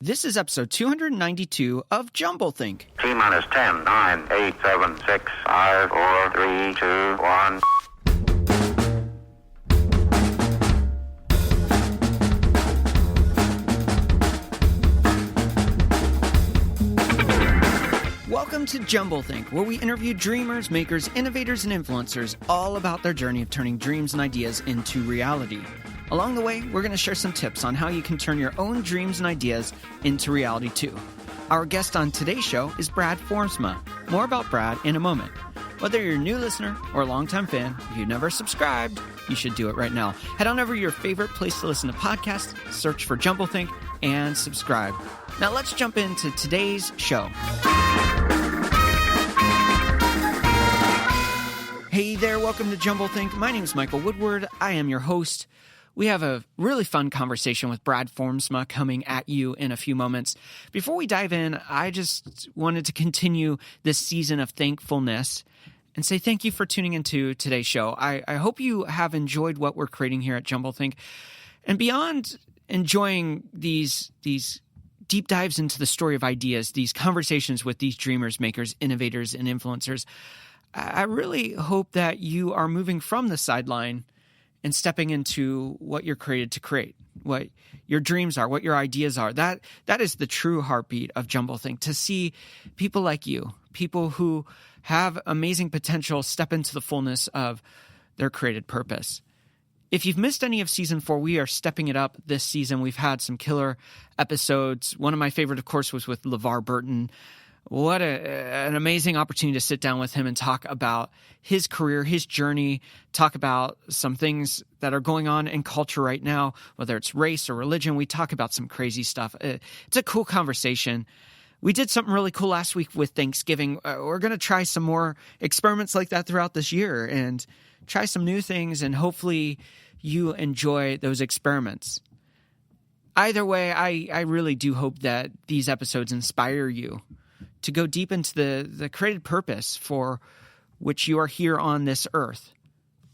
This is episode 292 of Jumblethink. T minus 10, 9, 8, 7, 6, 5, 4, 3, 2, 1. Welcome to Jumblethink, where we interview dreamers, makers, innovators, and influencers all about their journey of turning dreams and ideas into reality. Along the way, we're going to share some tips on how you can turn your own dreams and ideas into reality too. Our guest on today's show is Brad Formsma. More about Brad in a moment. Whether you're a new listener or a longtime fan, if you've never subscribed, you should do it right now. Head on over to your favorite place to listen to podcasts, search for Jumblethink, and subscribe. Now let's jump into today's show. Hey there, welcome to Jumblethink. My name is Michael Woodward. I am your host. We have a really fun conversation with Brad Formsma coming at you in a few moments. Before we dive in, I just wanted to continue this season of thankfulness and say thank you for tuning into today's show. I hope you have enjoyed what we're creating here at Jumblethink. And beyond enjoying these deep dives into the story of ideas, these conversations with these dreamers, makers, innovators, and influencers, I really hope that you are moving from the sideline and stepping into what you're created to create, what your dreams are, what your ideas are. That is the true heartbeat of Jumblethink, to see people like you, people who have amazing potential, step into the fullness of their created purpose. If you've missed any of Season 4, we are stepping it up this season. We've had some killer episodes. One of my favorite, of course, was with LeVar Burton. What an amazing opportunity to sit down with him and talk about his career, his journey, talk about some things that are going on in culture right now, whether it's race or religion. We talk about some crazy stuff. It's a cool conversation. We did something really cool last week with Thanksgiving. We're going to try some more experiments like that throughout this year and try some new things, and hopefully you enjoy those experiments. Either way, I really do hope that these episodes inspire you to go deep into the created purpose for which you are here on this earth.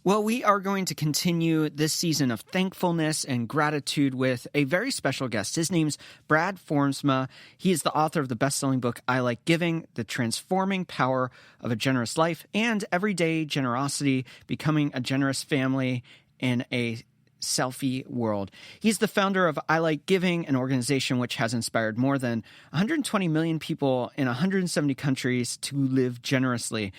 Well, we are going to continue this season of thankfulness and gratitude with a very special guest. His name's Brad Formsma. He is the author of the best-selling book, I Like Giving, The Transforming Power of a Generous Life, and Everyday Generosity, Becoming a Generous Family in a Selfie World. He's the founder of I Like Giving, an organization which has inspired more than 120 million people in 170 countries to live generously.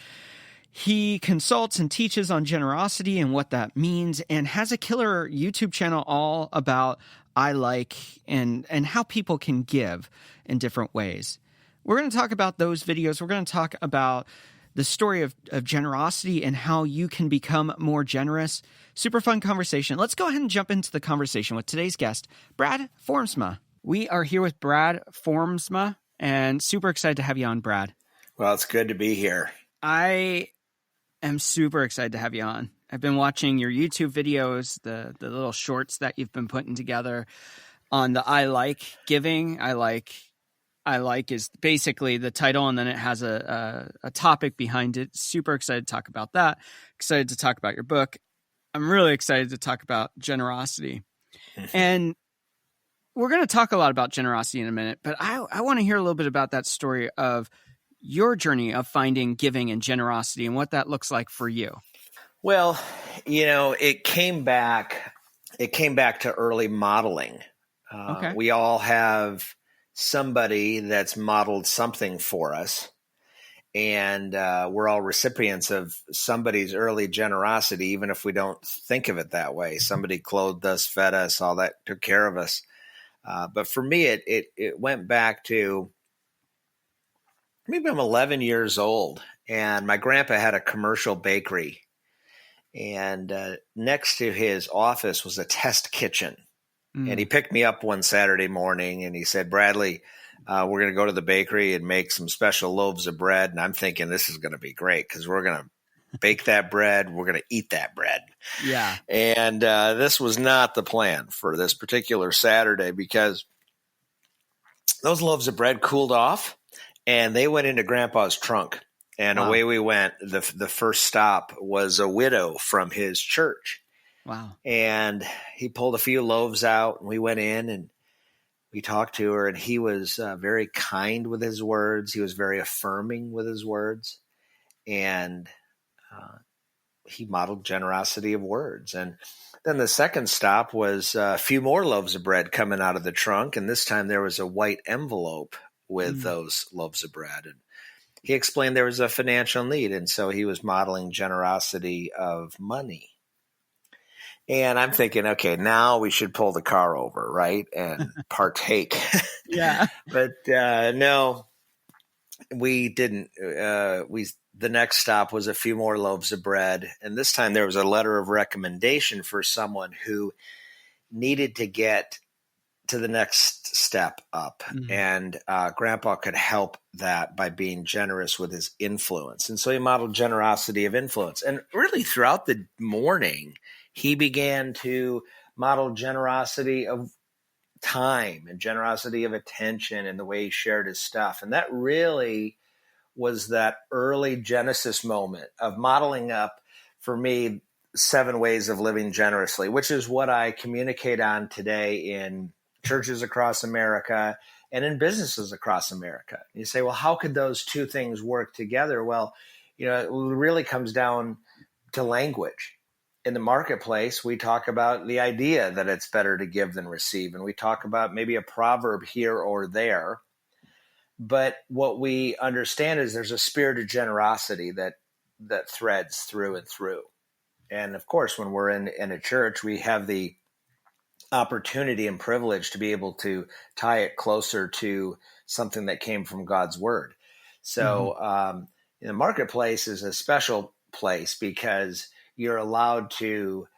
He consults and teaches on generosity and what that means, and has a killer YouTube channel all about I Like and how people can give in different ways. We're going to talk about those videos. We're going to talk about the story of generosity and how you can become more generous. Super fun conversation. Let's go ahead and jump into the conversation with today's guest, Brad Formsma. We are here with Brad Formsma, and super excited to have you on, Brad. Well, it's good to be here. I am super excited to have you on. I've been watching your YouTube videos, the little shorts that you've been putting together on the I Like Giving. I like is basically the title, and then it has a topic behind it. Super excited to talk about that. Excited to talk about your book. I'm really excited to talk about generosity. And we're going to talk a lot about generosity in a minute, but I want to hear a little bit about that story of your journey of finding giving and generosity and what that looks like for you. Well, it came back to early modeling. Okay. We all have somebody that's modeled something for us, and we're all recipients of somebody's early generosity, even if we don't think of it that way. Somebody clothed us, fed us, all that, took care of us. But for me, it went back to maybe I'm 11 years old, and my grandpa had a commercial bakery, and next to his office was a test kitchen. And he picked me up one Saturday morning and he said, Bradley, we're going to go to the bakery and make some special loaves of bread. And I'm thinking this is going to be great because we're going to bake that bread. We're going to eat that bread. Yeah. And this was not the plan for this particular Saturday, because those loaves of bread cooled off and they went into Grandpa's trunk. And Wow. away we went. The first stop was a widow from his church. Wow. And he pulled a few loaves out and we went in and we talked to her, and he was very kind with his words. He was very affirming with his words, and he modeled generosity of words. And then the second stop was a few more loaves of bread coming out of the trunk, and this time there was a white envelope with those loaves of bread. And he explained there was a financial need, and so he was modeling generosity of money. And I'm thinking, okay, now we should pull the car over, right, and partake. Yeah. But no, we didn't. The next stop was a few more loaves of bread, and this time there was a letter of recommendation for someone who needed to get to the next step up, and Grandpa could help that by being generous with his influence. And so he modeled generosity of influence. And really throughout the morning, he began to model generosity of time and generosity of attention in the way he shared his stuff. And that really was that early Genesis moment of modeling up for me 7 ways of living generously, which is what I communicate on today in churches across America and in businesses across America. You say, well, how could those two things work together? Well, it really comes down to language. In the marketplace, we talk about the idea that it's better to give than receive. And we talk about maybe a proverb here or there. But what we understand is there's a spirit of generosity that threads through and through. And of course, when we're in a church, we have the opportunity and privilege to be able to tie it closer to something that came from God's word. So the marketplace is a special place because you're allowed to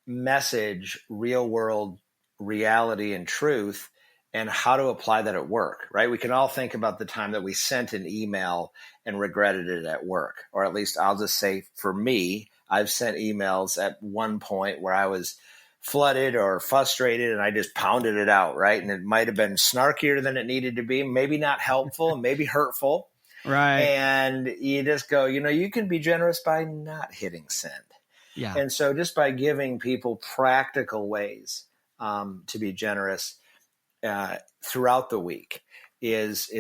message real world reality and truth and how to apply that at work, right? We can all think about the time that we sent an email and regretted it at work. Or at least I'll just say for me, I've sent emails at one point where I was flooded or frustrated and I just pounded it out, right? And it might have been snarkier than it needed to be, maybe not helpful, maybe hurtful. Right. And you just go, you can be generous by not hitting send. Yeah. And so just by giving people practical ways to be generous throughout the week is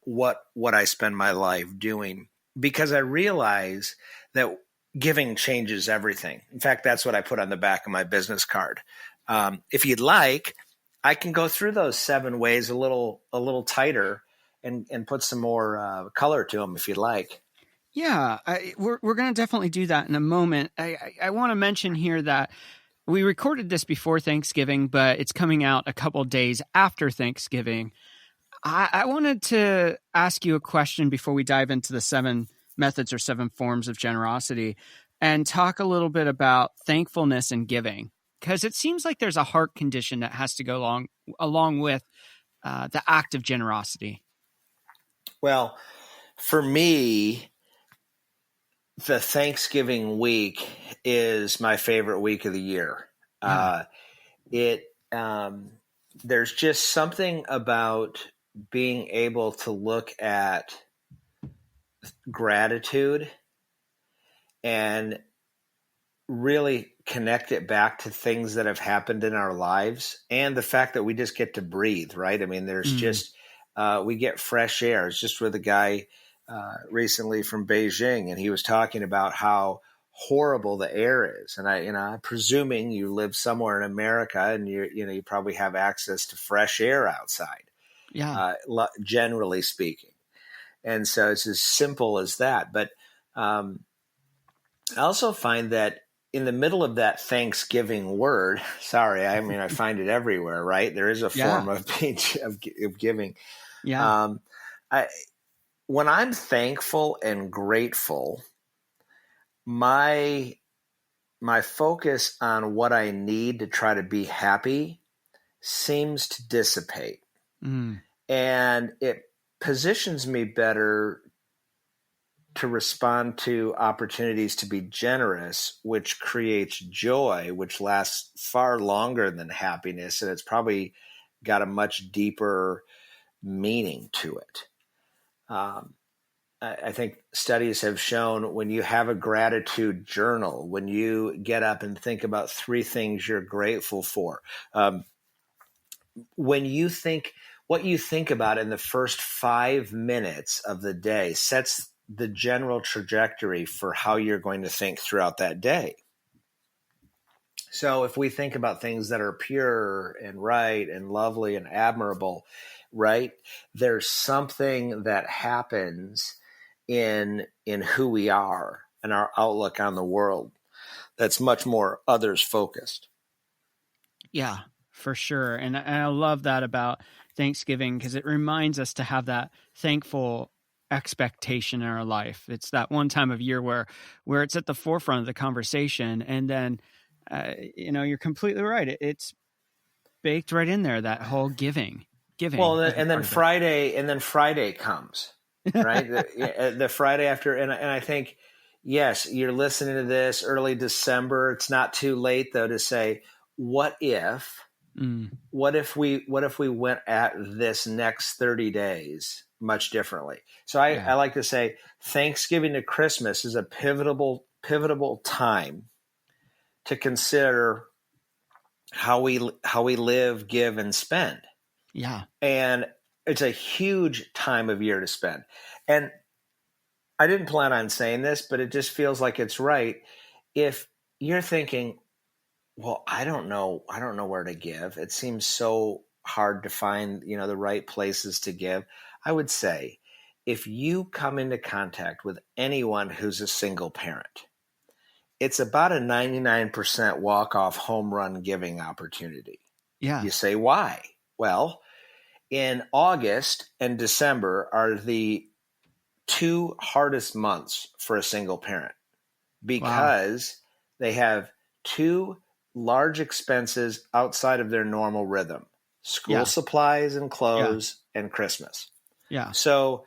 what I spend my life doing, because I realize that giving changes everything. In fact, that's what I put on the back of my business card. If you'd like, I can go through those 7 ways a little tighter and put some more color to them if you'd like. Yeah, we're going to definitely do that in a moment. I want to mention here that we recorded this before Thanksgiving, but it's coming out a couple days after Thanksgiving. I wanted to ask you a question before we dive into the 7 methods or 7 forms of generosity and talk a little bit about thankfulness and giving, because it seems like there's a heart condition that has to go along with the act of generosity. Well, for me, the Thanksgiving week is my favorite week of the year. There's just something about being able to look at gratitude and really connect it back to things that have happened in our lives and the fact that we just get to breathe, right? I mean, there's just, we get fresh air. I was just with a guy recently from Beijing, and he was talking about how horrible the air is. And I'm presuming you live somewhere in America and you probably have access to fresh air outside. Yeah. Generally speaking. And so it's as simple as that. But I also find that in the middle of that Thanksgiving word, I find it everywhere, right? There is a form of giving. Yeah. When I'm thankful and grateful, my focus on what I need to try to be happy seems to dissipate. And it positions me better to respond to opportunities to be generous, which creates joy, which lasts far longer than happiness. And it's probably got a much deeper meaning to it. I think studies have shown when you have a gratitude journal, when you get up and think about 3 things you're grateful for, when you think, what you think about in the first 5 minutes of the day sets the general trajectory for how you're going to think throughout that day. So if we think about things that are pure and right and lovely and admirable, right, there's something that happens in who we are and our outlook on the world that's much more others focused. Yeah, for sure. And I love that about Thanksgiving, because it reminds us to have that thankful expectation in our life. It's that one time of year where it's at the forefront of the conversation. And then, you're completely right. It's baked right in there, that whole giving. Well, and then Friday comes, right? the Friday after, and I think, yes, you're listening to this early December. It's not too late though to say, what if we went at this next 30 days much differently? So I like to say Thanksgiving to Christmas is a pivotal time to consider how we live, give, and spend. Yeah. And it's a huge time of year to spend. And I didn't plan on saying this, but it just feels like it's right. If you're thinking, well, I don't know where to give. It seems so hard to find, the right places to give. I would say if you come into contact with anyone who's a single parent, it's about a 99% walk-off home run giving opportunity. Yeah. You say, why? Well, in August and December are the two hardest months for a single parent because they have two large expenses outside of their normal rhythm: school supplies and clothes and Christmas. Yeah. So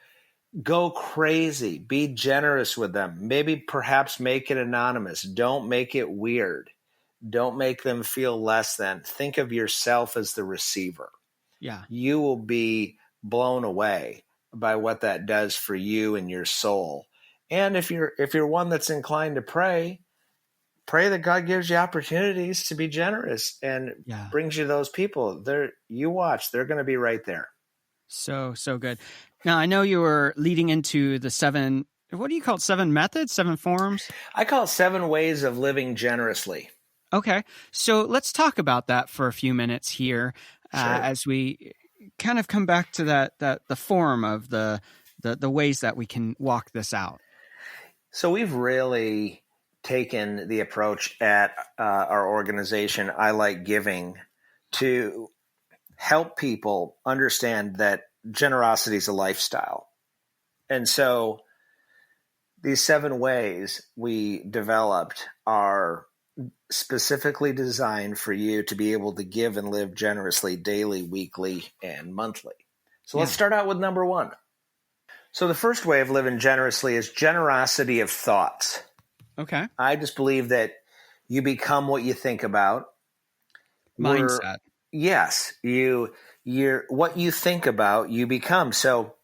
go crazy, be generous with them. Maybe perhaps make it anonymous. Don't make it weird. Don't make them feel less than. Think of yourself as the receiver. Yeah. You will be blown away by what that does for you and your soul. And if you're one that's inclined to pray that God gives you opportunities to be generous and brings you those people. They're going to be right there. So good. Now, I know you were leading into the 7, what do you call it? 7 methods, 7 forms? I call it 7 ways of living generously. Okay. So let's talk about that for a few minutes here. Sure. As we kind of come back to the form of the ways that we can walk this out. So we've really taken the approach at our organization, I Like Giving, to help people understand that generosity is a lifestyle. And so these 7 ways we developed are specifically designed for you to be able to give and live generously daily, weekly, and monthly. So let's start out with number 1. So the first way of living generously is generosity of thoughts. Okay. I just believe that you become what you think about. Mindset. Yes. You're what you think about, you become. So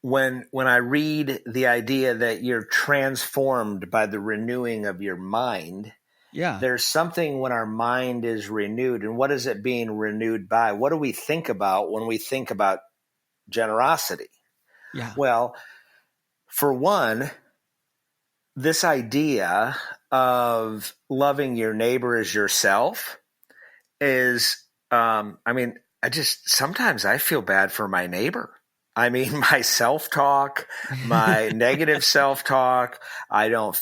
when I read the idea that you're transformed by the renewing of your mind, there's something when our mind is renewed. And what is it being renewed by? What do we think about when we think about generosity? Yeah. Well, for one, this idea of loving your neighbor as yourself is, sometimes I feel bad for my neighbor. I mean, my self-talk, my negative self-talk, I don't,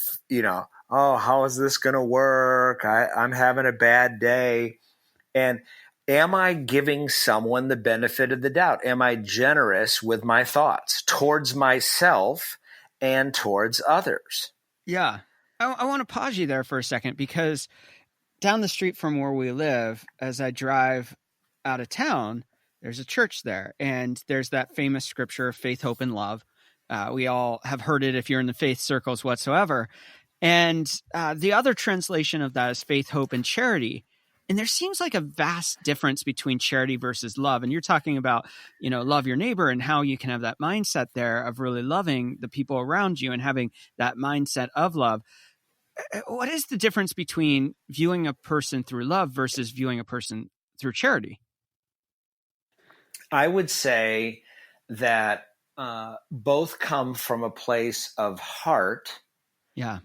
how is this going to work? I'm having a bad day. And am I giving someone the benefit of the doubt? Am I generous with my thoughts towards myself and towards others? Yeah. I want to pause you there for a second, because down the street from where we live, as I drive out of town, there's a church there, and there's that famous scripture, faith, hope, and love. We all have heard it if you're in the faith circles whatsoever. And the other translation of that is faith, hope, and charity. And there seems like a vast difference between charity versus love. And you're talking about, love your neighbor and how you can have that mindset there of really loving the people around you and having that mindset of love. What is the difference between viewing a person through love versus viewing a person through charity? I would say that both come from a place of heart. Yeah.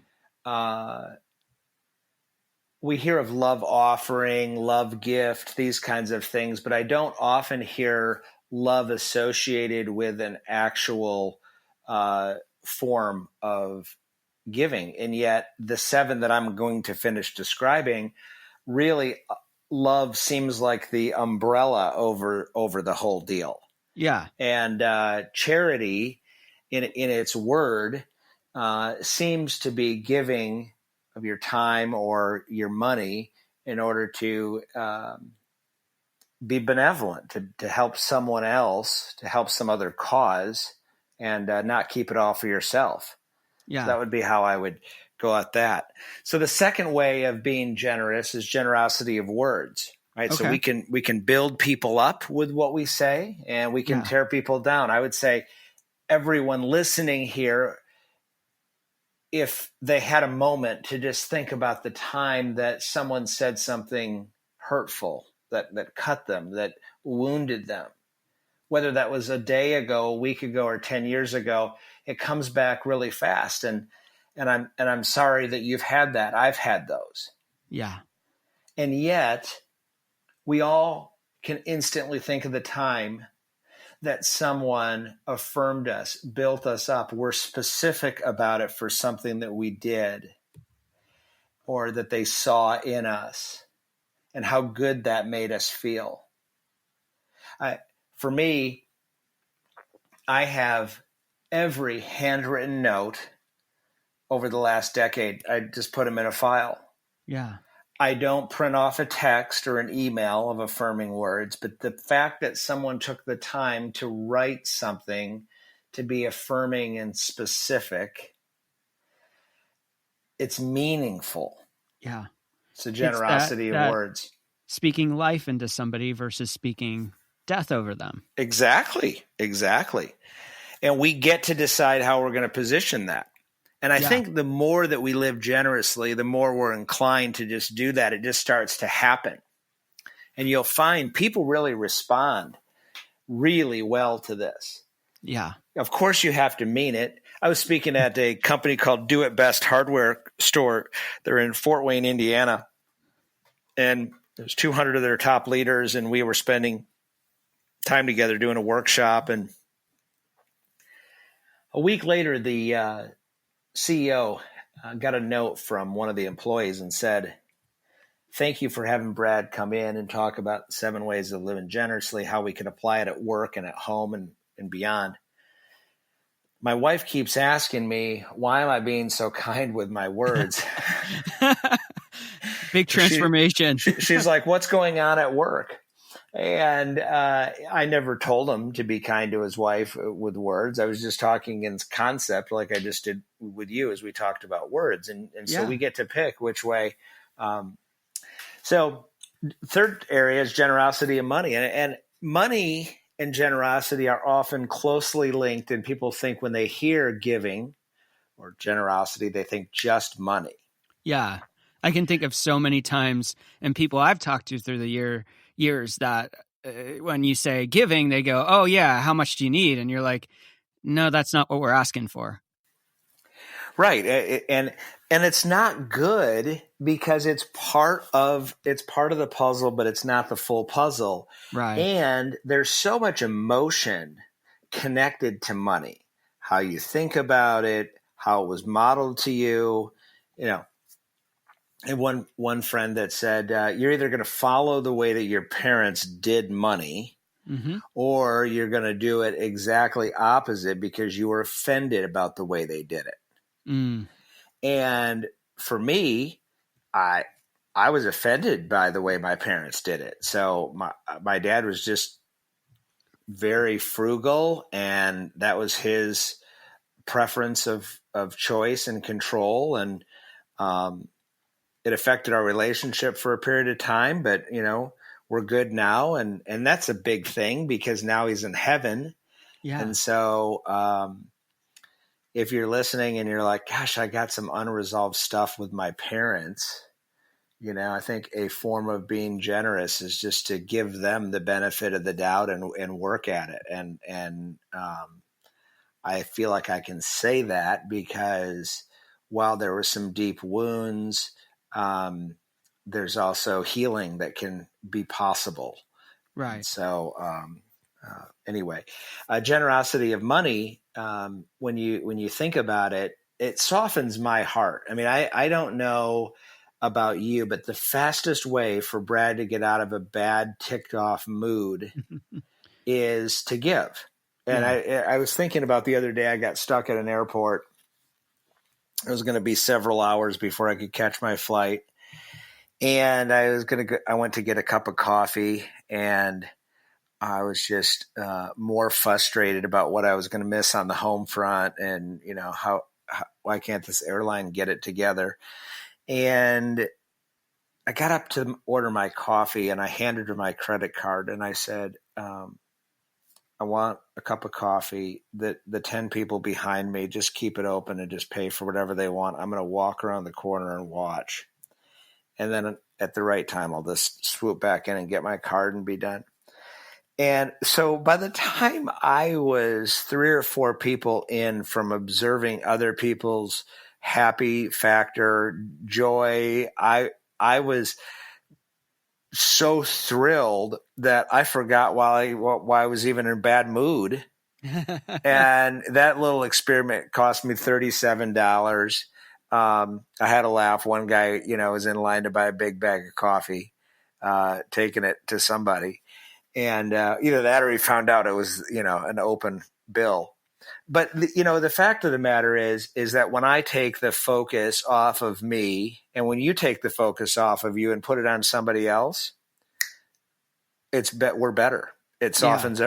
We hear of love offering, love gift, these kinds of things, but I don't often hear love associated with an actual form of giving. And yet the 7 that I'm going to finish describing, really love seems like the umbrella over the whole deal. Yeah. And charity in its word seems to be giving of your time or your money in order to be benevolent, to help someone else, to help some other cause, and not keep it all for yourself. Yeah. So that would be how I would go at that. So the second way of being generous is generosity of words, right? Okay. So we can build people up with what we say, and we can tear people down. I would say everyone listening here, if they had a moment to just think about the time that someone said something hurtful, that cut them, that wounded them, whether that was a day ago, a week ago, or 10 years ago, it comes back really fast. And I'm sorry that you've had that. I've had those. Yeah. And yet we all can instantly think of the time that someone affirmed us, built us up. We're specific about it for something that we did or that they saw in us, and how good that made us feel. For me, I have every handwritten note over the last decade. I just put them in a file. Yeah. I don't print off a text or an email of affirming words, but the fact that someone took the time to write something to be affirming and specific, it's meaningful. Yeah. It's a generosity of words. Speaking life into somebody versus speaking death over them. Exactly. And we get to decide how we're going to position that. And I think the more that we live generously, the more we're inclined to just do that. It just starts to happen. And you'll find people really respond really well to this. Yeah. Of course, you have to mean it. I was speaking at a company called Do It Best Hardware Store. They're in Fort Wayne, Indiana. And there's 200 of their top leaders, and we were spending time together doing a workshop. And a week later, the CEO got a note from one of the employees and said, "Thank you for having Brad come in and talk about 7 ways of living generously, how we can apply it at work and at home and beyond. My wife keeps asking me, why am I being so kind with my words?" Big transformation. She's like, "What's going on at work?" And I never told him to be kind to his wife with words. I was just talking in concept, like I just did with you as we talked about words. And so we get to pick which way. So third area is generosity and money. And money and generosity are often closely linked. And people think when they hear giving or generosity, they think just money. Yeah. I can think of so many times and people I've talked to through the years that when you say giving, they go, "Oh yeah, how much do you need?" And you're like, "No, that's not what we're asking for." Right. And it's not good because it's part of the puzzle, but it's not the full puzzle. Right. And there's so much emotion connected to money, how you think about it, how it was modeled to you, And one friend that said, you're either going to follow the way that your parents did money, or you're going to do it exactly opposite because you were offended about the way they did it. Mm. And for me, I was offended by the way my parents did it. So my dad was just very frugal, and that was his preference of choice and control. And it affected our relationship for a period of time, but we're good now. And that's a big thing because now he's in heaven. Yeah. And so, if you're listening and you're like, gosh, I got some unresolved stuff with my parents, I think a form of being generous is just to give them the benefit of the doubt and work at it. And I feel like I can say that because while there were some deep wounds, there's also healing that can be possible. And Right. so, anyway, generosity of money, when you think about it, it softens my heart. I mean, I don't know about you, but the fastest way for Brad to get out of a bad, ticked off mood is to give. And Yeah. I was thinking about the other day, I got stuck at an airport. It was going to be several hours before I could catch my flight. And I went to get a cup of coffee, and I was just more frustrated about what I was going to miss on the home front, and why can't this airline get it together? And I got up to order my coffee, and I handed her my credit card, and I said, I want a cup of coffee. The 10 people behind me, just keep it open and just pay for whatever they want. I'm going to walk around the corner and watch. And then at the right time, I'll just swoop back in and get my card and be done. And so by the time I was 3 or 4 people in from observing other people's happy factor, joy, I was so thrilled that I forgot why I was even in a bad mood. And that little experiment cost me $37. I had a laugh. One guy, was in line to buy a big bag of coffee, taking it to somebody. And either that or he found out it was, an open bill. But, the fact of the matter is that when I take the focus off of me, and when you take the focus off of you and put it on somebody else, we're better. It softens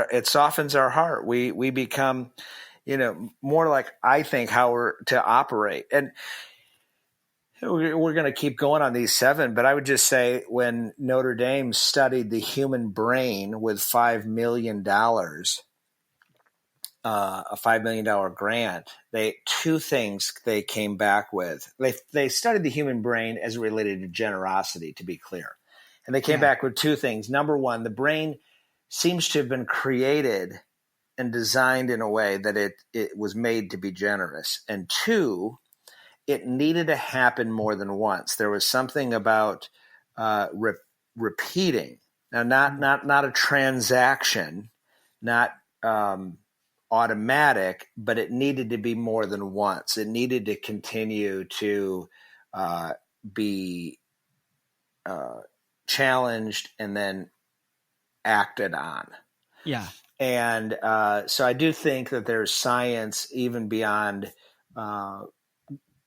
our heart. We become, more like, I think, how we're to operate. And we're going to keep going on these 7, but I would just say when Notre Dame studied the human brain with $5 million, a $5 million grant, two things they came back with. They studied the human brain as it related to generosity, to be clear. And they came back with 2 things. Number one, the brain seems to have been created and designed in a way that it was made to be generous. And 2, it needed to happen more than once. There was something about repeating. Now, not a transaction, not automatic, but it needed to be more than once. It needed to continue to be challenged and then acted on. Yeah. And so I do think that there's science even beyond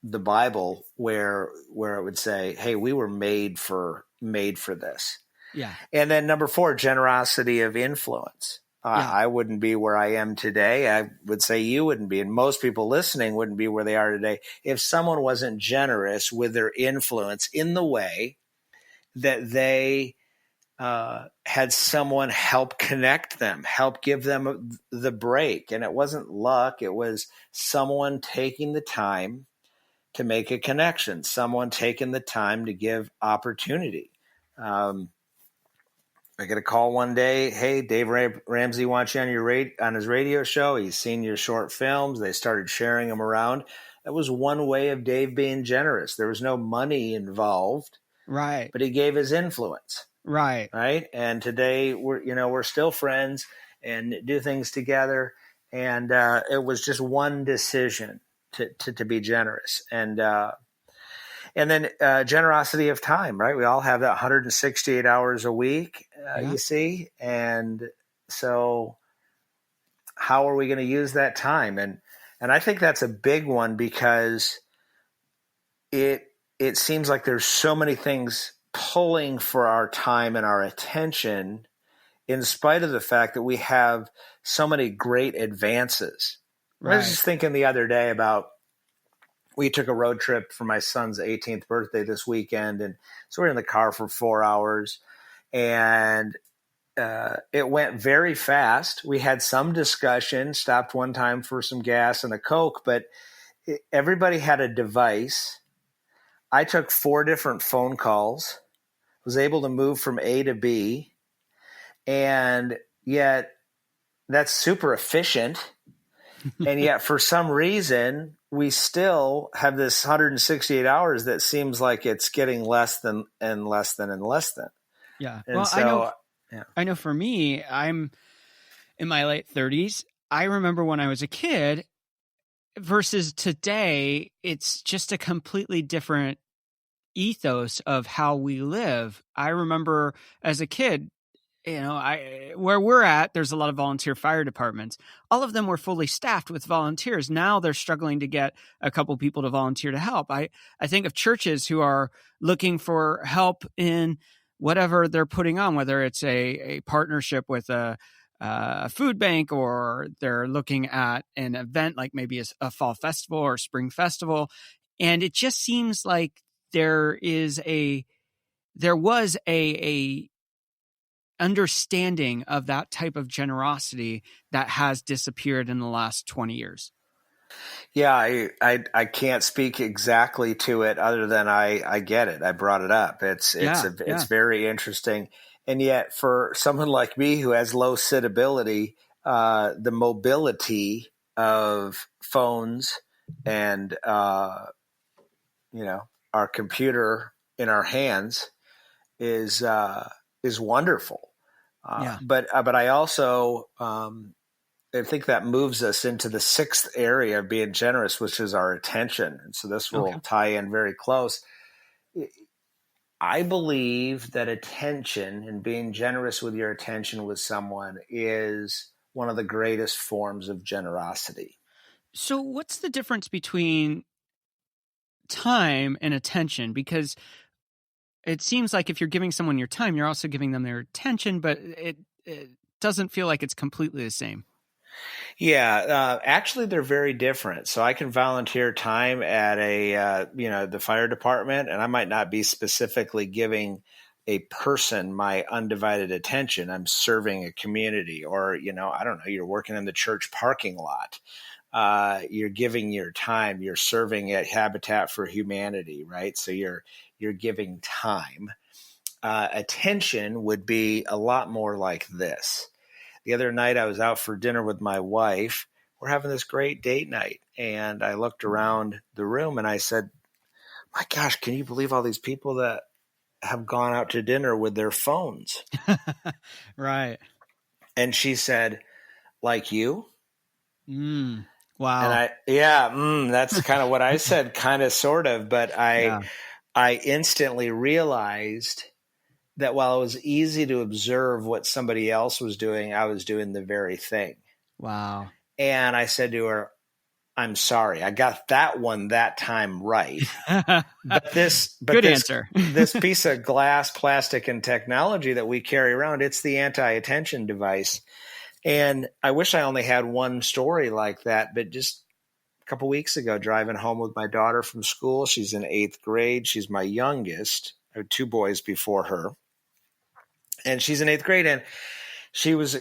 the Bible where it would say, hey, we were made for this. Yeah. And then number 4, generosity of influence. I wouldn't be where I am today. I would say you wouldn't be, and most people listening wouldn't be where they are today if someone wasn't generous with their influence in the way that they had someone help connect them, help give them the break. And it wasn't luck. It was someone taking the time to make a connection, someone taking the time to give opportunity. I get a call one day, hey, Dave Ramsey wants you on his radio show. He's seen your short films. They started sharing them around. That was one way of Dave being generous. There was no money involved, Right. but he gave his influence. Right. Right. And today we're still friends and do things together. And it was just one decision to be generous. And then generosity of time, right? We all have that 168 hours a week, you see. And so how are we going to use that time? And I think that's a big one because it seems like there's so many things pulling for our time and our attention in spite of the fact that we have so many great advances. Right. I was just thinking the other day about, we took a road trip for my son's 18th birthday this weekend. And so we're in the car for 4 hours and it went very fast. We had some discussion, stopped one time for some gas and a Coke, but everybody had a device. I took 4 different phone calls, was able to move from A to B, and yet that's super efficient. And yet for some reason, we still have this 168 hours that seems like it's getting less than and less than and less than. Yeah. And Well, so, yeah. I know for me, I'm in my late 30s. I remember when I was a kid versus today, it's just a completely different ethos of how we live. I remember as a kid, where we're at, there's a lot of volunteer fire departments. All of them were fully staffed with volunteers. Now they're struggling to get a couple people to volunteer to help. I think of churches who are looking for help in whatever they're putting on, whether it's a partnership with a food bank, or they're looking at an event like maybe a fall festival or spring festival. And it just seems like there was a understanding of that type of generosity that has disappeared in the last 20 years. Yeah, I can't speak exactly to it other than I get it. I brought it up. It's very interesting. And yet for someone like me who has low sitability, the mobility of phones and our computer in our hands is wonderful. But I also I think that moves us into the 6th area of being generous, which is our attention. And so this will tie in very close. I believe that attention and being generous with your attention with someone is one of the greatest forms of generosity. So what's the difference between time and attention? Because it seems like if you're giving someone your time, you're also giving them their attention, but it doesn't feel like it's completely the same. Yeah, actually, they're very different. So I can volunteer time at the fire department, and I might not be specifically giving a person my undivided attention. I'm serving a community, or I don't know. You're working in the church parking lot. You're giving your time. You're serving at Habitat for Humanity, right? So you're giving time. Attention would be a lot more like this. The other night I was out for dinner with my wife. We're having this great date night. And I looked around the room and I said, my gosh, can you believe all these people that have gone out to dinner with their phones? Right. And she said, like you? Wow. And that's kind of what I said, kind of, sort of. But I instantly realized that while it was easy to observe what somebody else was doing, I was doing the very thing. Wow. And I said to her, I'm sorry, I got that one that time right. Good answer. This piece of glass, plastic, and technology that we carry around, it's the anti-attention device. And I wish I only had one story like that, but just a couple weeks ago, driving home with my daughter from school, she's in 8th grade. She's my youngest. I had 2 boys before her. And she's in 8th grade, and she was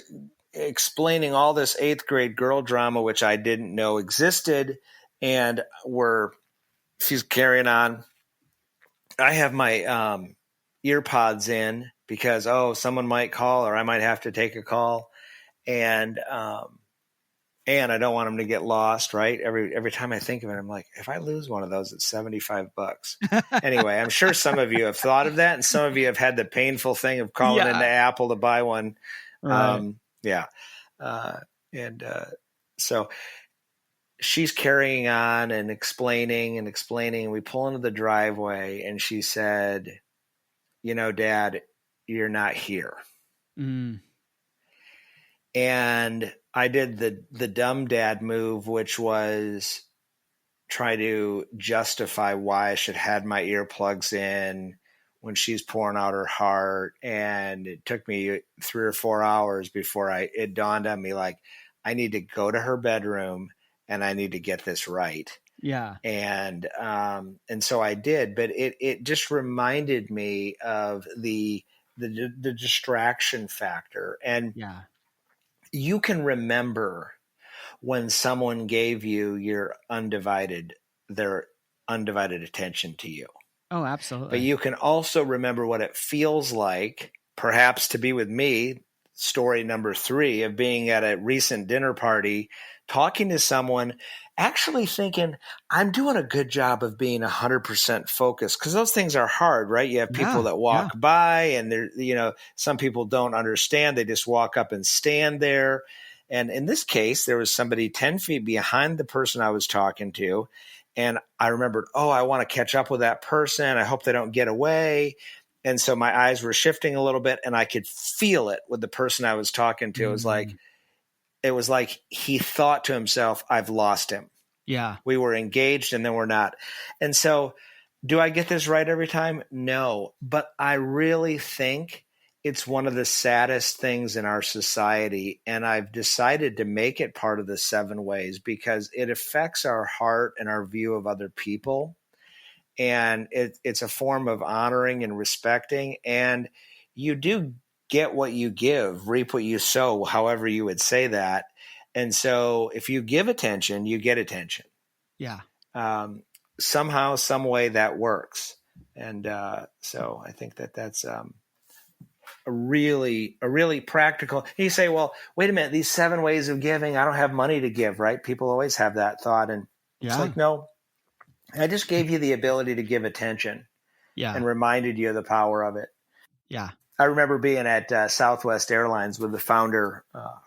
explaining all this 8th grade girl drama, which I didn't know existed. And she's carrying on. I have my ear pods in because, someone might call or I might have to take a call. And I don't want them to get lost, right? Every time I think of it, I'm like, if I lose one of those, it's $75. Anyway, I'm sure some of you have thought of that, and some of you have had the painful thing of calling into Apple to buy one. Right. So she's carrying on and explaining. We pull into the driveway, and she said, Dad, you're not here. And I did the dumb dad move, which was try to justify why I should have my earplugs in when she's pouring out her heart. And it took me 3 or 4 hours before it dawned on me, like, I need to go to her bedroom and I need to get this right. Yeah. And so I did, but it just reminded me of the distraction factor. And you can remember when someone gave you their undivided attention to you. Oh, but absolutely. you can also remember what it feels like, perhaps to be with me. Story number 3 of being at a recent dinner party, talking to someone, actually thinking, I'm doing a good job of being 100% focused, because those things are hard, right? You have people Yeah. that Yeah. walk by and some people don't understand. They just walk up and stand there. And in this case, there was somebody 10 feet behind the person I was talking to. And I remembered, oh, I want to catch up with that person. I hope they don't get away. And so my eyes were shifting a little bit, and I could feel it with the person I was talking to. Mm. It was like he thought to himself, I've lost him. Yeah. We were engaged and then we're not. And so, do I get this right every time? No. But I really think it's one of the saddest things in our society. And I've decided to make it part of the 7 ways because it affects our heart and our view of other people. And it's a form of honoring and respecting. And you do get what you give, reap what you sow, however you would say that. And so if you give attention, you get attention. Yeah. Somehow, some way that works. And so I think that's a really practical. You say, well, wait a minute, these 7 ways of giving, I don't have money to give, right? People always have that thought. And it's like, no, I just gave you the ability to give attention and reminded you of the power of it. Yeah. I remember being at Southwest Airlines with the founder,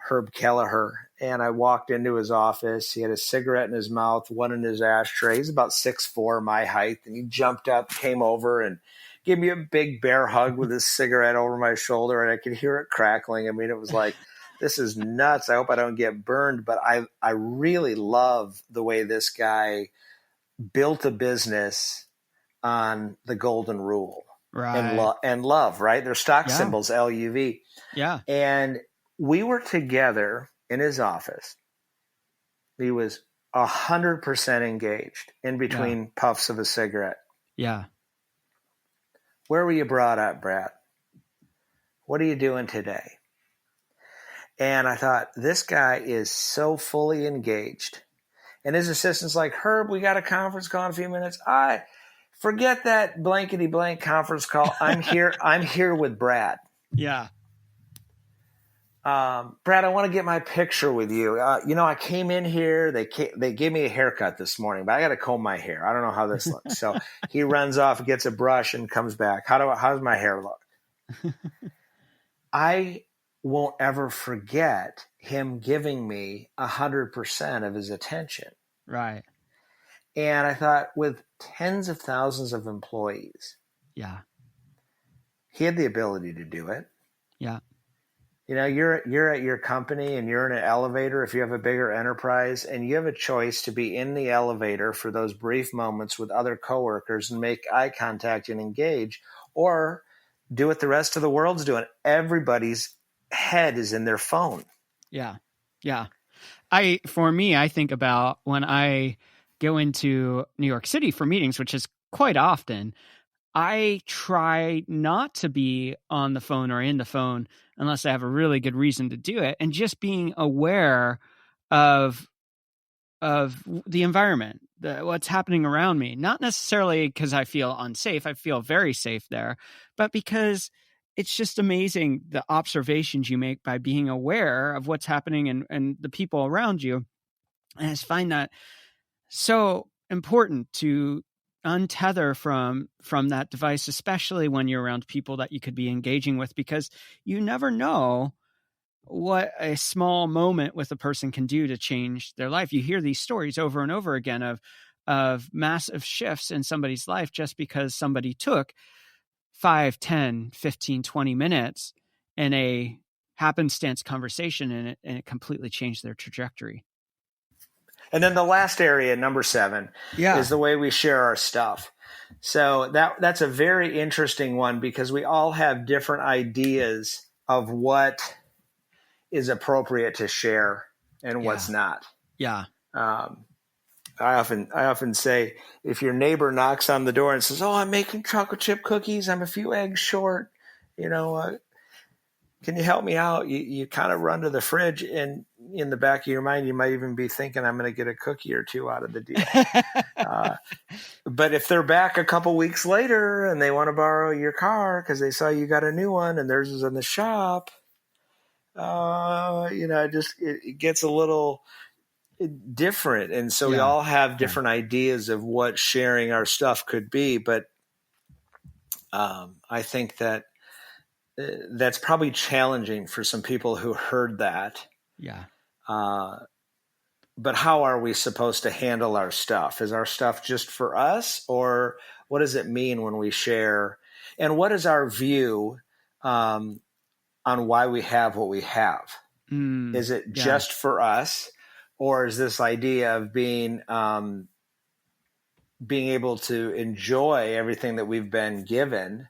Herb Kelleher, and I walked into his office. He had a cigarette in his mouth, one in his ashtray. He's about 6'4", my height, and he jumped up, came over, and gave me a big bear hug with his cigarette over my shoulder, and I could hear it crackling. I mean, it was like, this is nuts. I hope I don't get burned, but I really love the way this guy built a business on the golden rule. Right. And love, right? Their stock symbols, LUV. Yeah. And we were together in his office. He was 100% engaged in between puffs of a cigarette. Yeah. Where were you brought up, Brad? What are you doing today? And I thought, this guy is so fully engaged. And his assistant's like, Herb, we got a conference call in a few minutes. Forget that blankety blank conference call. I'm here. I'm here with Brad. Yeah. Brad, I want to get my picture with you. I came in here. They gave me a haircut this morning, but I got to comb my hair. I don't know how this looks. So he runs off, gets a brush, and comes back. How does my hair look? I won't ever forget him giving me 100% of his attention. Right. And I thought, with tens of thousands of employees, he had the ability to do it. Yeah. You're at your company and you're in an elevator if you have a bigger enterprise, and you have a choice to be in the elevator for those brief moments with other coworkers and make eye contact and engage, or do what the rest of the world's doing. Everybody's head is in their phone. Yeah. Yeah. For me, I think about when I go into New York City for meetings, which is quite often, I try not to be on the phone or in the phone unless I have a really good reason to do it. And just being aware of the environment, what's happening around me, not necessarily because I feel unsafe. I feel very safe there, but because it's just amazing the observations you make by being aware of what's happening and the people around you. And I just find that so important to untether from that device, especially when you're around people that you could be engaging with, because you never know what a small moment with a person can do to change their life. You hear these stories over and over again of massive shifts in somebody's life just because somebody took 5, 10, 15, 20 minutes in a happenstance conversation and it completely changed their trajectory. And then the last area, number 7, is the way we share our stuff. So that's a very interesting one, because we all have different ideas of what is appropriate to share and what's not. Yeah. I often say, if your neighbor knocks on the door and says, "Oh, I'm making chocolate chip cookies. I'm a few eggs short. Can you help me out?" You kind of run to the fridge and in the back of your mind, you might even be thinking, I'm going to get a cookie or two out of the deal. But if they're back a couple weeks later and they want to borrow your car because they saw you got a new one and theirs is in the shop, it gets a little different. And so we all have different ideas of what sharing our stuff could be. But I think that that's probably challenging for some people who heard that. Yeah. But how are we supposed to handle our stuff? Is our stuff just for us, or what does it mean when we share? And what is our view on why we have what we have? Is it just for us, or is this idea of being able to enjoy everything that we've been given,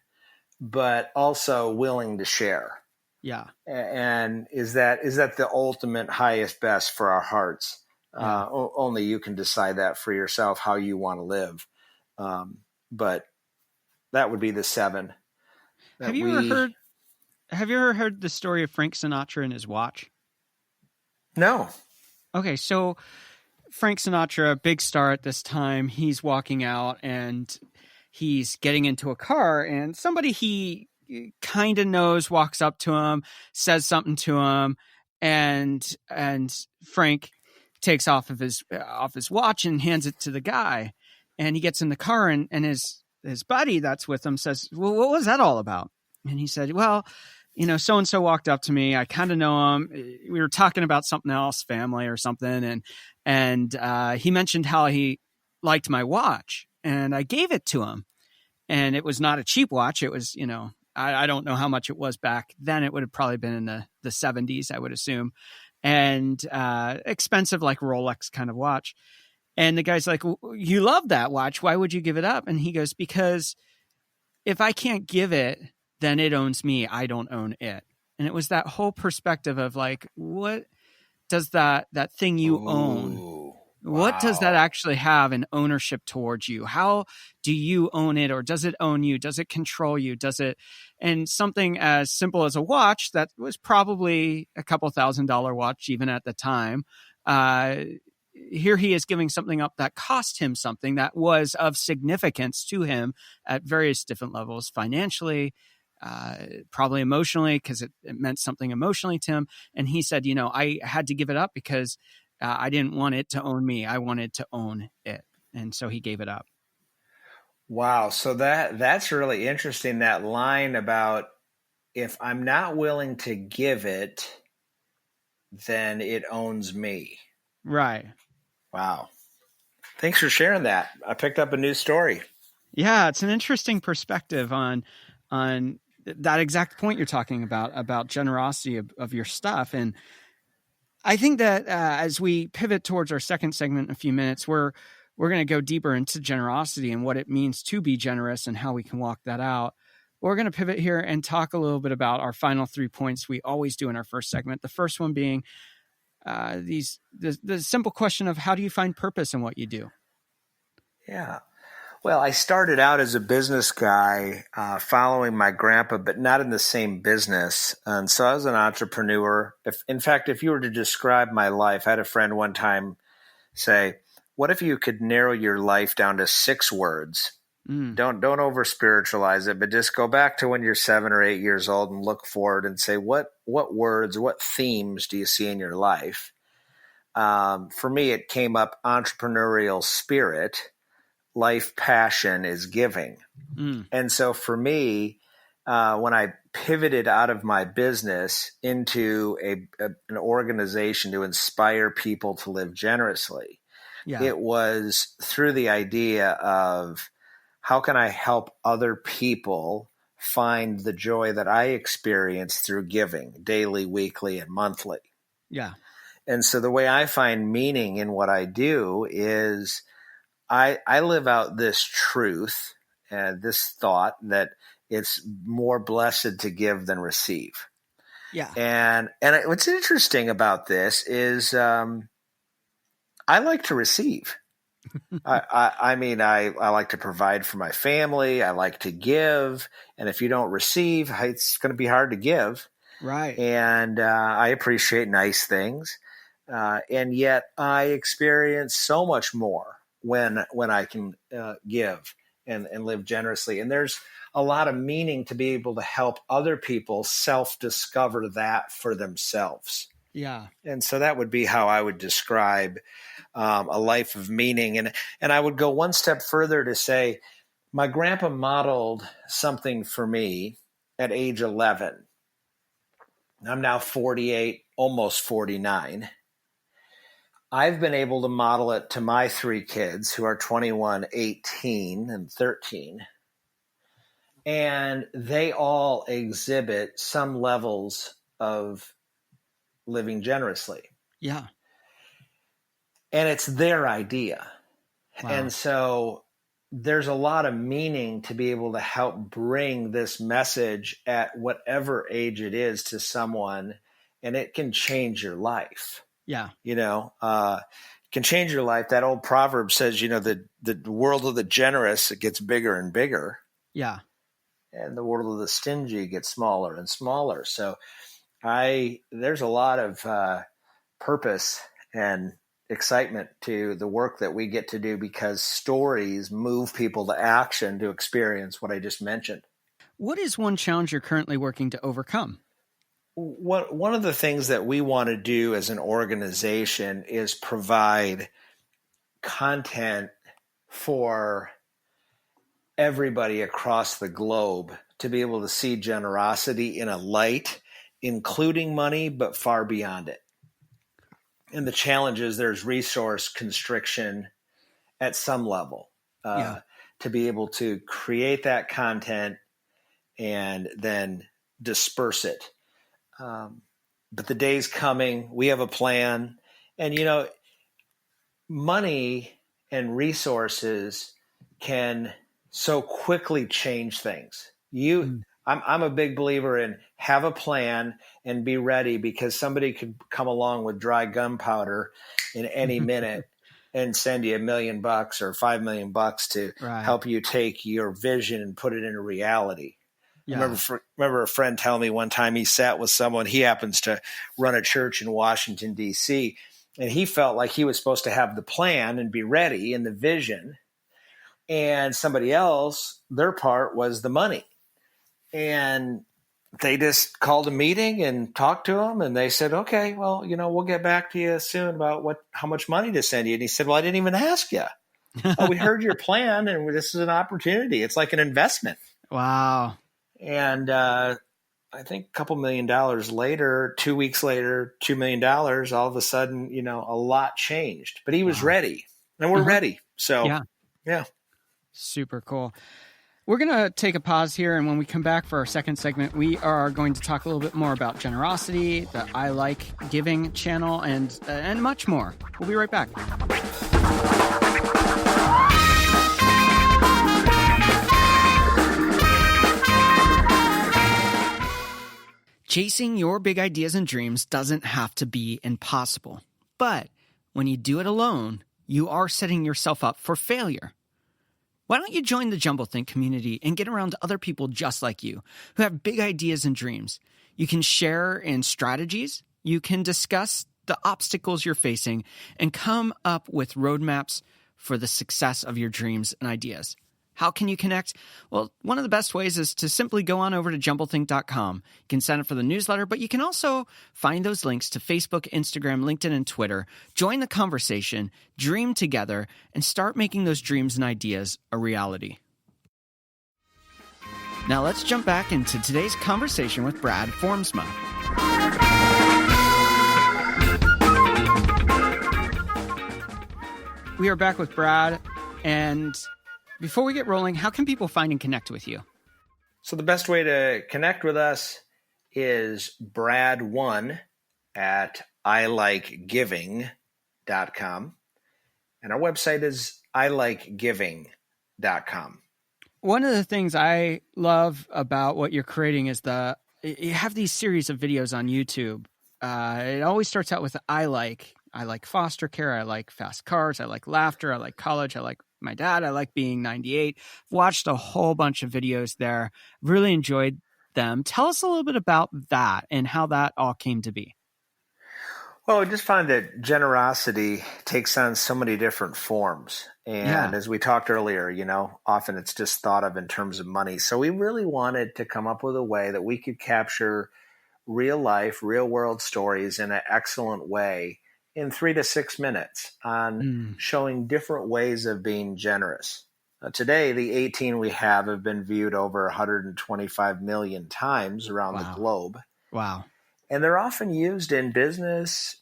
but also willing to share? Yeah. And is that the ultimate highest best for our hearts? Only you can decide that for yourself, how you want to live. But that would be the 7. Have you ever heard the story of Frank Sinatra and his watch? No. Okay, so Frank Sinatra, big star at this time, he's walking out and he's getting into a car, and somebody he kind of knows walks up to him, says something to him, and Frank takes off his watch and hands it to the guy, and he gets in the car, and his buddy that's with him says, well, what was that all about? And he said, well, so-and-so walked up to me. I kind of know him. We were talking about something else, family or something. And he mentioned how he liked my watch, and I gave it to him. And it was not a cheap watch. It was, I don't know how much it was back then. It would have probably been in the 70s, I would assume. And expensive, like Rolex kind of watch. And the guy's like, you love that watch. Why would you give it up? And he goes, because if I can't give it, then it owns me. I don't own it. And it was that whole perspective of like, what does that thing you own? What does that actually have an ownership towards you? How do you own it, or does it own you? Does it control you? And something as simple as a watch that was probably a couple $1,000 watch even at the time. Here he is giving something up that cost him something that was of significance to him at various different levels, financially, probably emotionally, because it meant something emotionally to him. And he said, I had to give it up because I didn't want it to own me. I wanted to own it. And so he gave it up. Wow. So that's really interesting, that line about, if I'm not willing to give it, then it owns me. Right. Wow. Thanks for sharing that. I picked up a new story. Yeah, it's an interesting perspective on that exact point you're talking about generosity of your stuff. And I think that as we pivot towards our second segment in a few minutes, we're going to go deeper into generosity and what it means to be generous and how we can walk that out. We're going to pivot here and talk a little bit about our final 3 points we always do in our first segment. The first one being the simple question of, how do you find purpose in what you do? Yeah. Well, I started out as a business guy following my grandpa, but not in the same business. And so I was an entrepreneur. If you were to describe my life, I had a friend one time say, what if you could narrow your life down to 6 words? Don't over spiritualize it, but just go back to when you're 7 or 8 years old and look forward and say, what words, what themes do you see in your life? For me, it came up entrepreneurial spirit. Life passion is giving. And so for me, when I pivoted out of my business into an organization to inspire people to live generously, it was through the idea of, how can I help other people find the joy that I experience through giving daily, weekly, and monthly? Yeah. And so the way I find meaning in what I do is I live out this truth and this thought that it's more blessed to give than receive. Yeah. And what's interesting about this is I like to receive. I mean, I like to provide for my family. I like to give. And if you don't receive, it's going to be hard to give. Right. And I appreciate nice things. And yet I experience so much more when I can give and live generously. And there's a lot of meaning to be able to help other people self-discover that for themselves. Yeah. And so that would be how I would describe a life of meaning. And I would go one step further to say, my grandpa modeled something for me at age 11. I'm now 48, almost 49. I've been able to model it to my three kids who are 21, 18, and 13. And they all exhibit some levels of living generously. Yeah. And it's their idea. Wow. And so there's a lot of meaning to be able to help bring this message at whatever age it is to someone, and it can change your life. Yeah. Can change your life. That old proverb says, the world of the generous, it gets bigger and bigger. Yeah. And the world of the stingy gets smaller and smaller. So there's a lot of purpose and excitement to the work that we get to do, because stories move people to action to experience what I just mentioned. What is one challenge you're currently working to overcome? One of the things that we want to do as an organization is provide content for everybody across the globe to be able to see generosity in a light, including money, but far beyond it. And the challenge is there's resource constriction at some level to be able to create that content and then disperse it. But the day's coming. We have a plan. And, money and resources can so quickly change things. I'm a big believer in have a plan and be ready, because somebody could come along with dry gunpowder in any minute and send you $1 million or $5 million to help you take your vision and put it into reality. Yeah. I remember a friend telling me one time he sat with someone. He happens to run a church in Washington, D.C., and he felt like he was supposed to have the plan and be ready and the vision. And somebody else, their part was the money. And they just called a meeting and talked to him, and they said, okay, well, we'll get back to you soon about how much money to send you. And he said, well, I didn't even ask you. Oh, we heard your plan, and this is an opportunity. It's like an investment. Wow. And I think a couple $1 million later, 2 weeks later, $2 million, all of a sudden, a lot changed. But he was ready, and we're ready. So, yeah. Super cool. We're going to take a pause here, and when we come back for our second segment, we are going to talk a little bit more about generosity, the I Like Giving channel, and much more. We'll be right back. Chasing your big ideas and dreams doesn't have to be impossible. But when you do it alone, you are setting yourself up for failure. Why don't you join the Jumblethink community and get around other people just like you who have big ideas and dreams? You can share in strategies, you can discuss the obstacles you're facing, and come up with roadmaps for the success of your dreams and ideas. How can you connect? Well, one of the best ways is to simply go on over to jumblethink.com. You can sign up for the newsletter, but you can also find those links to Facebook, Instagram, LinkedIn, and Twitter. Join the conversation, dream together, and start making those dreams and ideas a reality. Now let's jump back into today's conversation with Brad Formsma. We are back with Brad, and before we get rolling, how can people find and connect with you? So the best way to connect with us is Brad1 at ilikegiving.com. And our website is ilikegiving.com. One of the things I love about what you're creating is you have these series of videos on YouTube. It always starts out with I like foster care. I like fast cars. I like laughter. I like college. I like my dad. I like being 98. Watched a whole bunch of videos there. Really enjoyed them. Tell us a little bit about that and how that all came to be. Well, we just find that generosity takes on so many different forms. And Yeah. as we talked earlier, often it's just thought of in terms of money. So we really wanted to come up with a way that we could capture real life, real world stories in an excellent way in 3 to 6 minutes on Mm, showing different ways of being generous. Today, the 18 we have been viewed over 125 million times around the wow. globe. Wow. And they're often used in business,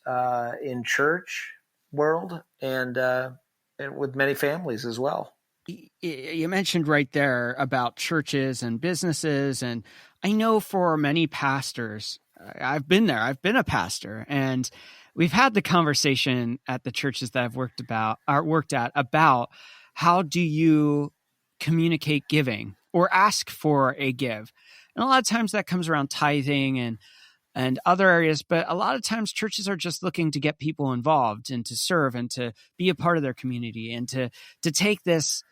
in church world, and with many families as well. You mentioned right there about churches and businesses. And I know for many pastors, I've been there, I've been a pastor, and we've had the conversation at the churches that I've worked at about how do you communicate giving or ask for a give. And a lot of times that comes around tithing and other areas. But a lot of times churches are just looking to get people involved and to serve and to be a part of their community and to take this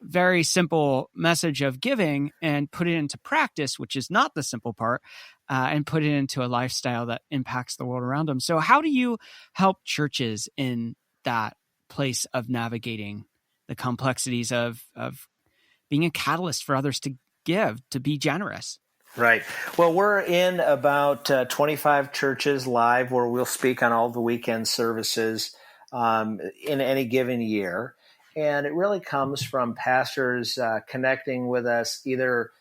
very simple message of giving and put it into practice, which is not the simple part, and put it into a lifestyle that impacts the world around them. So how do you help churches in that place of navigating the complexities of being a catalyst for others to give, to be generous? Right. Well, we're in about 25 churches live where we'll speak on all the weekend services in any given year. And it really comes from pastors connecting with us either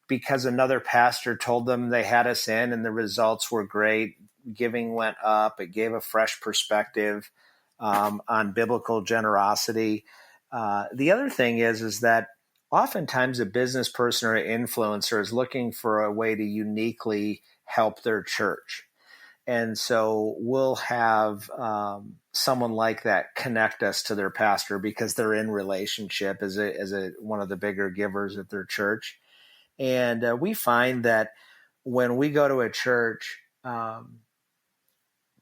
because another pastor told them they had us in and the results were great. Giving went up. It gave a fresh perspective on biblical generosity. The other thing is that oftentimes a business person or influencer is looking for a way to uniquely help their church. And so we'll have someone like that connect us to their pastor because they're in relationship as one of the bigger givers at their church. And we find that when we go to a church,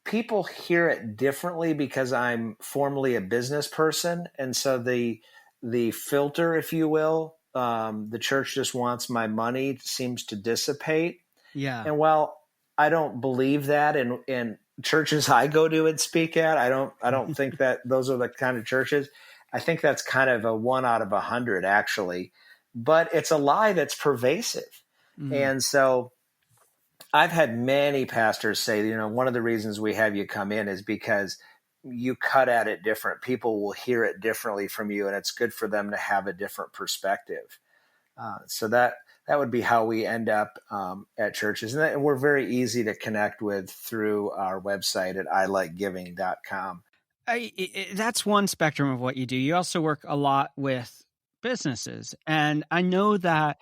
people hear it differently because I'm formerly a business person, and so the filter, if you will, the church just wants my money, seems to dissipate. Yeah. And while I don't believe that in churches I go to and speak at, I don't think that those are the kind of churches. I think that's kind of a 1 out of 100 actually, but it's a lie that's pervasive. Mm. And so I've had many pastors say, one of the reasons we have you come in is because you cut at it different. People will hear it differently from you, and it's good for them to have a different perspective. So that would be how we end up at churches. And we're very easy to connect with through our website at ilikegiving.com. That's one spectrum of what you do. You also work a lot with businesses. And I know that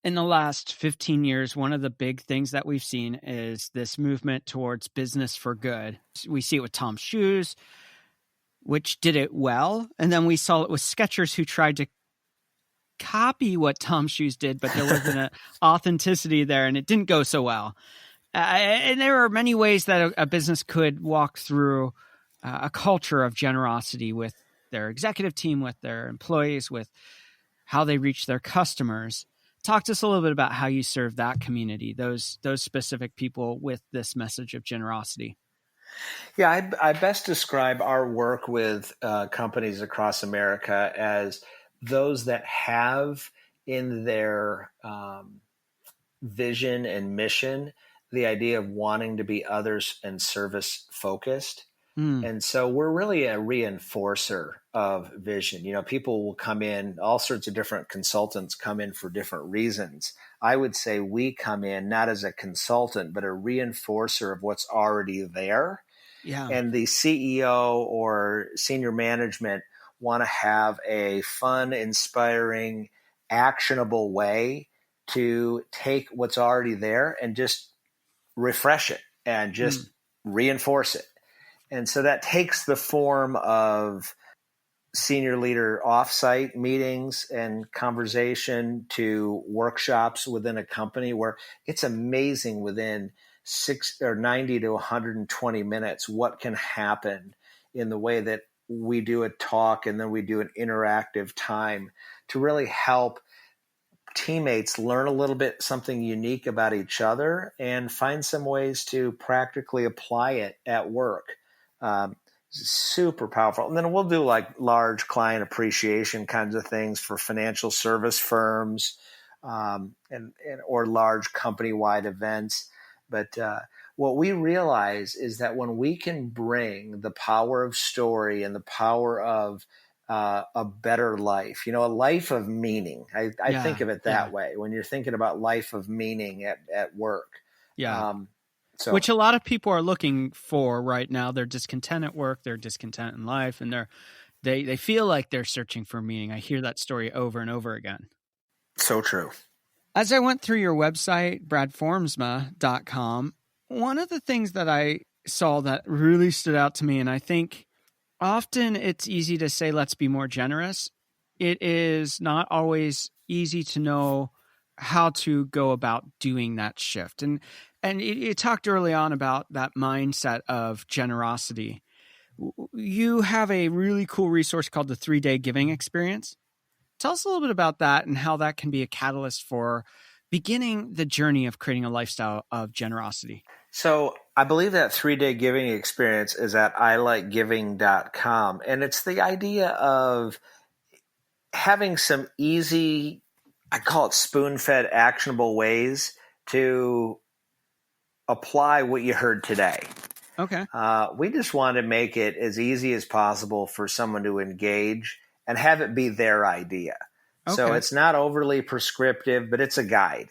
in the last 15 years, one of the big things that we've seen is this movement towards business for good. We see it with Tom's Shoes, which did it well. And then we saw it with Skechers, who tried to copy what Tom's Shoes did, but there wasn't an authenticity there, and it didn't go so well. And there are many ways that a business could walk through a culture of generosity with their executive team, with their employees, with how they reach their customers. Talk to us a little bit about how you serve that community, those specific people with this message of generosity. Yeah, I best describe our work with companies across America as those that have in their vision and mission the idea of wanting to be others and service focused. Mm, And so we're really a reinforcer of vision. People will come in, all sorts of different consultants come in for different reasons. I would say we come in not as a consultant, but a reinforcer of what's already there. yeah. And the CEO or senior management want to have a fun, inspiring, actionable way to take what's already there and just refresh it and Mm, just reinforce it. And so that takes the form of senior leader offsite meetings and conversation to workshops within a company where it's amazing within 90 to 120 minutes what can happen in the way that we do a talk and then we do an interactive time to really help teammates learn a little bit something unique about each other and find some ways to practically apply it at work. Super powerful. And then we'll do like large client appreciation kinds of things for financial service firms, and or large company-wide events. But what we realize is that when we can bring the power of story and the power of a better life, a life of meaning. I think of it that way when you're thinking about life of meaning at work. Yeah. Which a lot of people are looking for right now. They're discontent at work. They're discontent in life, and they feel like they're searching for meaning. I hear that story over and over again. So true. As I went through your website, bradformsma.com, one of the things that I saw that really stood out to me, and I think often it's easy to say, let's be more generous. It is not always easy to know how to go about doing that shift. And you talked early on about that mindset of generosity. You have a really cool resource called the 3-Day Giving Experience. Tell us a little bit about that and how that can be a catalyst for beginning the journey of creating a lifestyle of generosity. So I believe that 3-Day Giving Experience is at ilikegiving.com. And it's the idea of having some easy, I call it spoon-fed actionable ways to apply what you heard today. Okay. We just want to make it as easy as possible for someone to engage and have it be their idea. Okay. So it's not overly prescriptive, but it's a guide.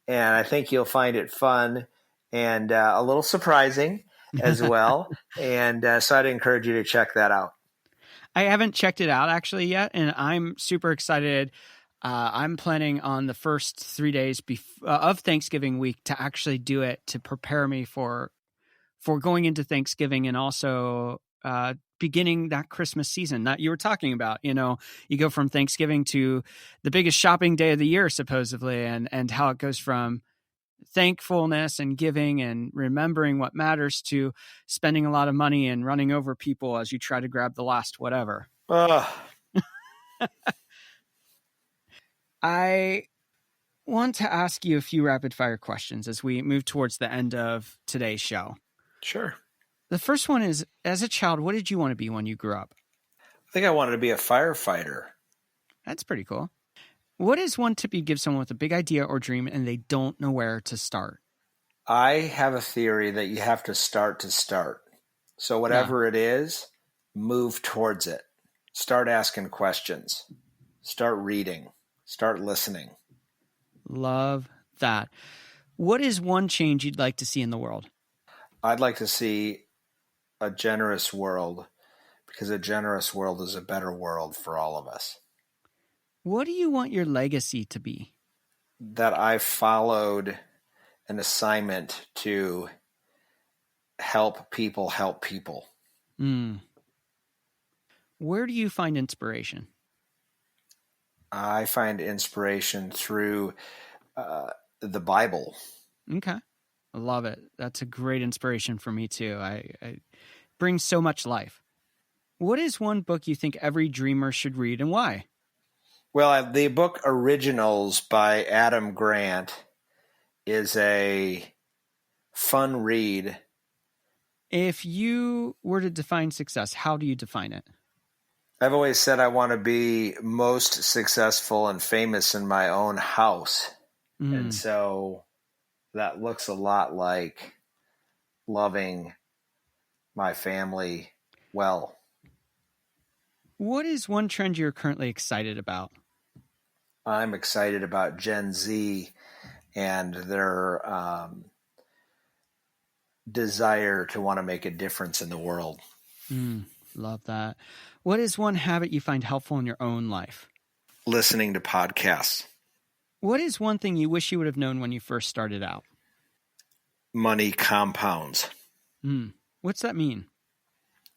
And I think you'll find it fun and a little surprising as well. And so I'd encourage you to check that out. I haven't checked it out actually yet, and I'm super excited. I'm planning on the first 3 days of Thanksgiving week to actually do it to prepare me for going into Thanksgiving and also beginning that Christmas season that you were talking about. You go from Thanksgiving to the biggest shopping day of the year, supposedly, and how it goes from thankfulness and giving and remembering what matters to spending a lot of money and running over people as you try to grab the last whatever. I want to ask you a few rapid fire questions as we move towards the end of today's show. Sure. The first one is, as a child, what did you want to be when you grew up? I think I wanted to be a firefighter. That's pretty cool. What is one tip you give someone with a big idea or dream and they don't know where to start? I have a theory that you have to start. So whatever it is, move towards it. Start asking questions. Start reading. Start listening. Love that. What is one change you'd like to see in the world? I'd like to see a generous world, because a generous world is a better world for all of us. What do you want your legacy to be? That I followed an assignment to help people help people. Where do you find inspiration? I find inspiration through the Bible. Okay. I love it. That's a great inspiration for me too. I brings so much life. What is one book you think every dreamer should read and why? Well, the book Originals by Adam Grant is a fun read. If you were to define success, how do you define it? I've always said I want to be most successful and famous in my own house. And so that looks a lot like loving my family well. What is one trend you're currently excited about? I'm excited about Gen Z and their desire to want to make a difference in the world. Love that. What is one habit you find helpful in your own life? Listening to podcasts. What is one thing you wish you would have known when you first started out? Money compounds. What's that mean?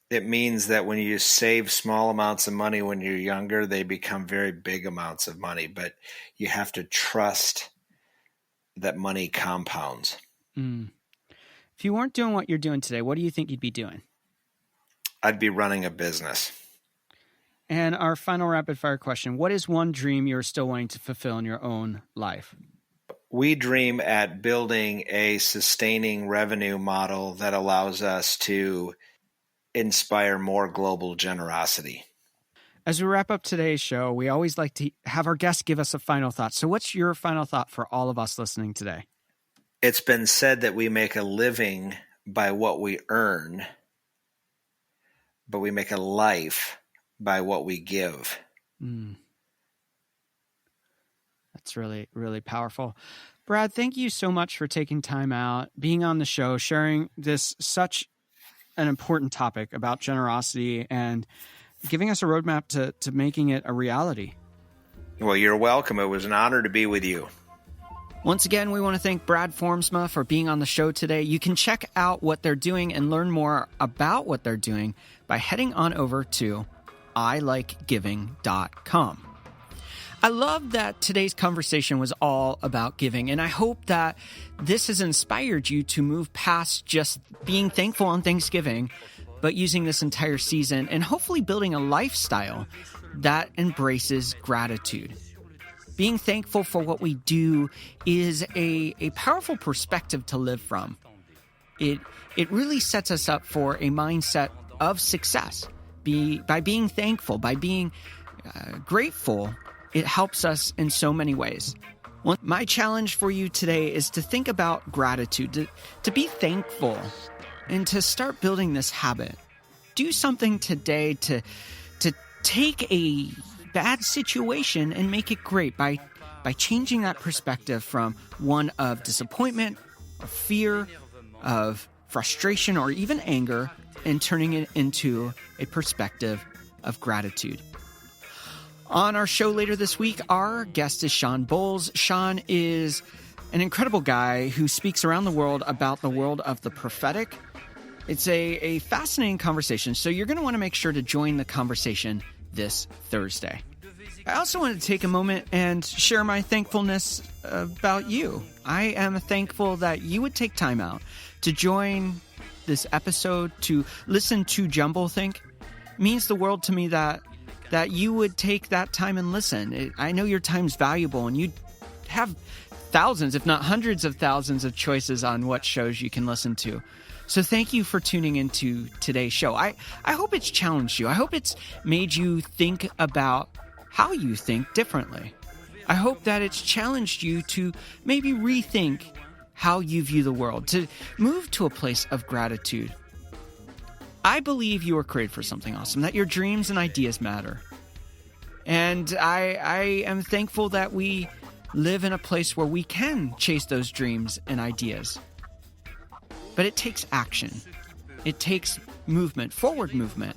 It means that when you save small amounts of money when you're younger, they become very big amounts of money, but you have to trust that money compounds. If you weren't doing what you're doing today, what do you think you'd be doing? I'd be running a business. And our final rapid fire question, what is one dream you're still wanting to fulfill in your own life? We dream at building a sustaining revenue model that allows us to inspire more global generosity. As we wrap up today's show, we always like to have our guests give us a final thought. So what's your final thought for all of us listening today? It's been said that we make a living by what we earn, but we make a life by what we give. That's really, really powerful. Brad, thank you so much for taking time out, being on the show, sharing this such an important topic about generosity and giving us a roadmap to making it a reality. Well, you're welcome. It was an honor to be with you. Once again, we want to thank Brad Formsma for being on the show today. You can check out what they're doing and learn more about what they're doing by heading on over to ilikegiving.com. I love that today's conversation was all about giving, and I hope that this has inspired you to move past just being thankful on Thanksgiving, but using this entire season and hopefully building a lifestyle that embraces gratitude. Being thankful for what we do is a powerful perspective to live from. It really sets us up for a mindset of success. By being thankful, by being grateful, it helps us in so many ways. Well, my challenge for you today is to think about gratitude, to be thankful, and to start building this habit. Do something today to take a bad situation and make it great by changing that perspective from one of disappointment, of fear, of frustration, or even anger, and turning it into a perspective of gratitude. On our show later this week, our guest is Sean Bowles. Sean is an incredible guy who speaks around the world about the world of the prophetic. It's a fascinating conversation, so you're going to want to make sure to join the conversation this Thursday. I also want to take a moment and share my thankfulness about you. I am thankful that you would take time out to join this episode, to listen to Jumble Think. It means the world to me that you would take that time and listen. I know your time's valuable, and you have thousands, if not hundreds of thousands of choices on what shows you can listen to. So thank you for tuning into today's show. I hope it's challenged you. I hope it's made you think about how you think differently. I hope that it's challenged you to maybe rethink how you view the world, to move to a place of gratitude. I believe you were created for something awesome, that your dreams and ideas matter. And I am thankful that we live in a place where we can chase those dreams and ideas. But it takes action. It takes movement, forward movement.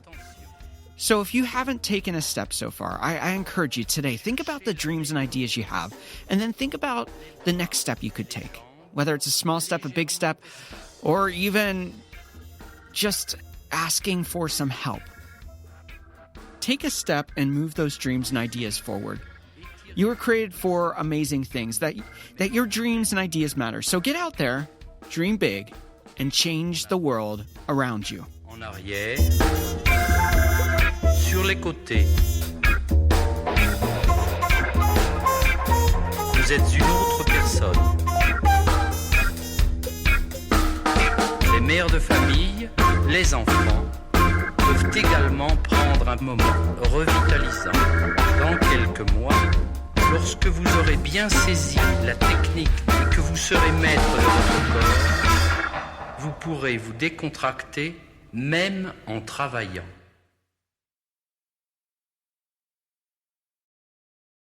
So if you haven't taken a step so far, I encourage you today, think about the dreams and ideas you have, and then think about the next step you could take. Whether it's a small step, a big step, or even just asking for some help. Take a step and move those dreams and ideas forward. You were created for amazing things, that your dreams and ideas matter. So get out there, dream big, and change the world around you. En arrière, sur les côtés. Vous êtes une autre personne. Les mères de famille, les enfants, peuvent également prendre un moment revitalisant. Dans quelques mois, lorsque vous aurez bien saisi la technique et que vous serez maître de votre corps, vous pourrez vous décontracter même en travaillant.